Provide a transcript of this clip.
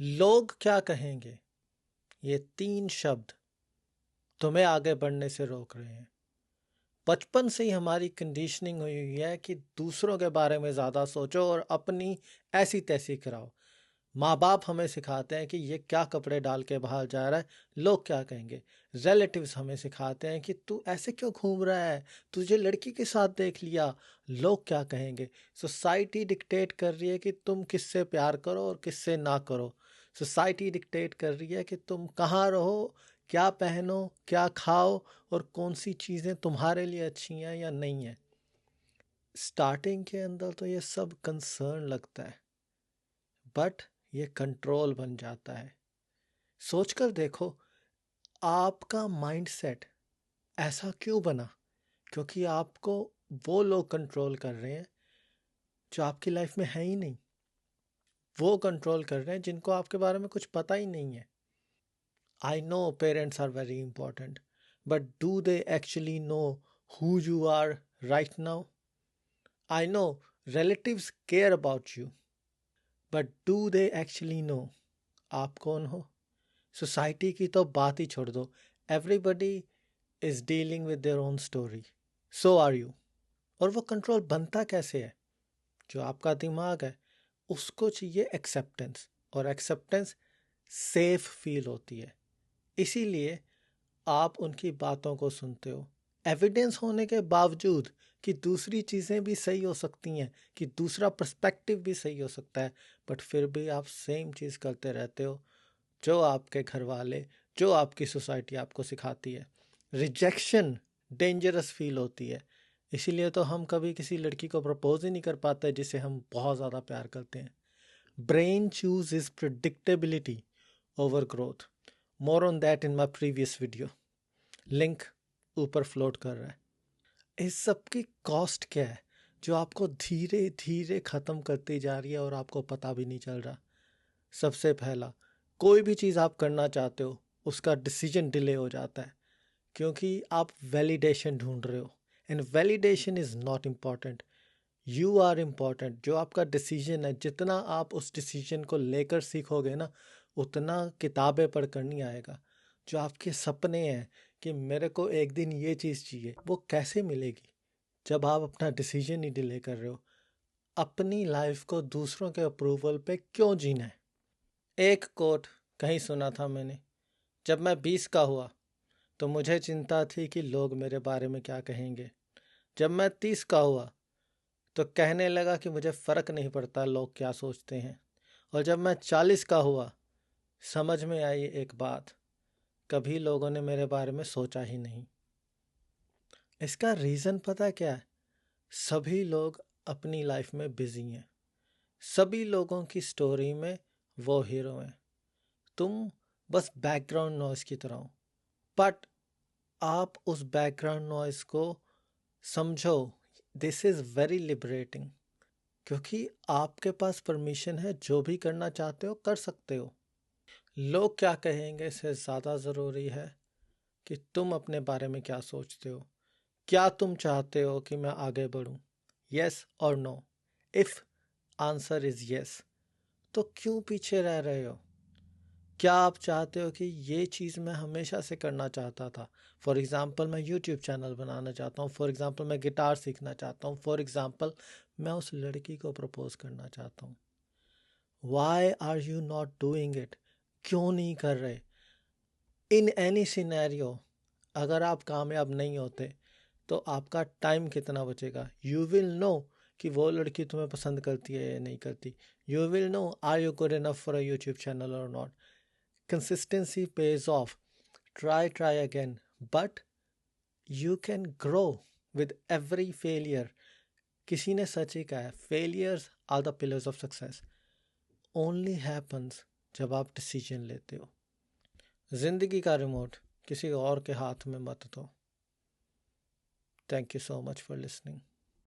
लोग क्या कहेंगे, ये 3 शब्द तुम्हें आगे बढ़ने से रोक रहे हैं। बचपन से ही हमारी कंडीशनिंग हुई हुई है कि दूसरों के बारे में ज़्यादा सोचो और अपनी ऐसी तैसी कराओ। माँ बाप हमें सिखाते हैं कि ये क्या कपड़े डाल के बाहर जा रहा है, लोग क्या कहेंगे। रिलेटिव्स हमें सिखाते हैं कि तू ऐसे क्यों घूम रहा है, तुझे लड़की के साथ देख लिया, लोग क्या कहेंगे। सोसाइटी डिक्टेट कर रही है कि तुम किससे प्यार करो और किससे ना करो। सोसाइटी डिक्टेट कर रही है कि तुम कहाँ रहो, क्या पहनो, क्या खाओ और कौन सी चीज़ें तुम्हारे लिए अच्छी हैं या नहीं हैं। स्टार्टिंग के अंदर तो ये सब कंसर्न लगता है, बट ये कंट्रोल बन जाता है। सोचकर देखो, आपका माइंडसेट ऐसा क्यों बना? क्योंकि आपको वो लोग कंट्रोल कर रहे हैं जो आपकी लाइफ में है ही नहीं। वो कंट्रोल कर रहे हैं जिनको आपके बारे में कुछ पता ही नहीं है। I know parents are very important, but do they actually know who you are right now? I know relatives care about you, but do they actually know आप कौन हो? सोसाइटी की तो बात ही छोड़ दो, everybody is dealing with their own story, so are you. और वो कंट्रोल बनता कैसे है? जो आपका दिमाग है उसको चाहिए एक्सेप्टेंस, और एक्सेप्टेंस सेफ फील होती है, इसीलिए आप उनकी बातों को सुनते हो। एविडेंस होने के बावजूद कि दूसरी चीज़ें भी सही हो सकती हैं, कि दूसरा पर्सपेक्टिव भी सही हो सकता है, बट फिर भी आप सेम चीज़ करते रहते हो जो आपके घर वाले, जो आपकी सोसाइटी आपको सिखाती है। रिजेक्शन डेंजरस फील होती है, इसीलिए तो हम कभी किसी लड़की को प्रपोज ही नहीं कर पाते जिसे हम बहुत ज़्यादा प्यार करते हैं। Brain choose is predictability over growth. More on that in my previous video, link ऊपर फ्लोट कर रहा है। इस सब की कॉस्ट क्या है जो आपको धीरे धीरे ख़त्म करती जा रही है और आपको पता भी नहीं चल रहा? सबसे पहला, कोई भी चीज़ आप करना चाहते हो उसका डिसीजन डिले हो जाता है क्योंकि आप वैलिडेशन ढूंढ रहे हो, and validation is not important, you are important. जो आपका डिसीजन है, जितना आप उस डिसीजन को लेकर सीखोगे ना, उतना किताबें पढ़कर नहीं आएगा। जो आपके सपने हैं कि मेरे को एक दिन ये चीज़ चाहिए, वो कैसे मिलेगी जब आप अपना डिसीजन ही डिले कर रहे हो? अपनी लाइफ को दूसरों के अप्रूवल पे क्यों जीना है? एक कोट कहीं सुना था मैंने, जब मैं 20 का हुआ तो मुझे चिंता थी कि लोग मेरे बारे में क्या कहेंगे। जब मैं 30 का हुआ तो कहने लगा कि मुझे फ़र्क नहीं पड़ता लोग क्या सोचते हैं। और जब मैं 40 का हुआ, समझ में आई एक बात, कभी लोगों ने मेरे बारे में सोचा ही नहीं। इसका रीज़न पता है क्या है? सभी लोग अपनी लाइफ में बिजी हैं, सभी लोगों की स्टोरी में वो हीरो हैं, तुम बस बैकग्राउंड नॉइस की तरह हो। बट आप उस बैकग्राउंड नॉइस को समझो, दिस इज़ वेरी लिबरेटिंग, क्योंकि आपके पास परमिशन है, जो भी करना चाहते हो कर सकते हो। लोग क्या कहेंगे से ज़्यादा ज़रूरी है कि तुम अपने बारे में क्या सोचते हो। क्या तुम चाहते हो कि मैं आगे बढ़ूं? येस और no? If answer is yes, तो क्यों पीछे रह रहे हो? क्या आप चाहते हो कि ये चीज़ मैं हमेशा से करना चाहता था? फॉर एग्ज़ाम्पल मैं यूट्यूब चैनल बनाना चाहता हूँ, फॉर एग्ज़ाम्पल मैं गिटार सीखना चाहता हूँ, फॉर एग्ज़ाम्पल मैं उस लड़की को प्रपोज करना चाहता हूँ। Why are you not doing it? क्यों नहीं कर रहे? इन एनी सिनेरियो, अगर आप कामयाब नहीं होते तो आपका टाइम कितना बचेगा? यू विल नो कि वो लड़की तुम्हें पसंद करती है या नहीं करती। You will know are you good enough for a YouTube channel और not. Consistency pays off. Try again. But you can grow with every failure. किसी ने सच ही कहा है, failures are the pillars of success. Only happens जब आप decision लेते हो। जिंदगी का रिमोट किसी और के हाथ में मत दो। Thank you so much for listening.